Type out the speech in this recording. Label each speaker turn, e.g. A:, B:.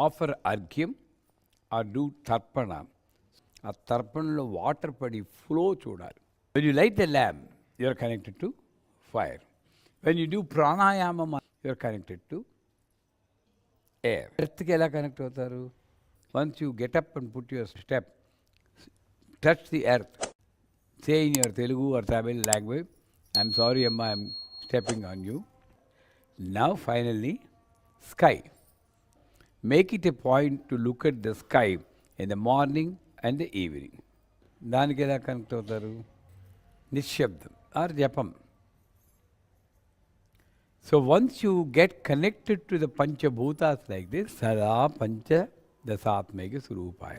A: Offer అర్ఘ్యం are do tarpana. ఆ తర్పణలో వాటర్ పడి ఫ్లో చూడాలి. When you light the lamp you are connected to fire. When you do pranayama you are connected to air. ఎర్త్కి ఎలా connect అవుతారు? Once you get up and put your step, touch the earth, say in your Telugu or Tamil language, I'm sorry amma, I'm stepping on you. Now finally sky. Make it a point to look at the sky in the morning and the evening. దానికి ఎలా connect అవుతారు? నిశ్శబ్దం are జపం. So once you get connected to the panchabhutas like this, సదా పంచ దశాత్మిక స్వరూపాయ.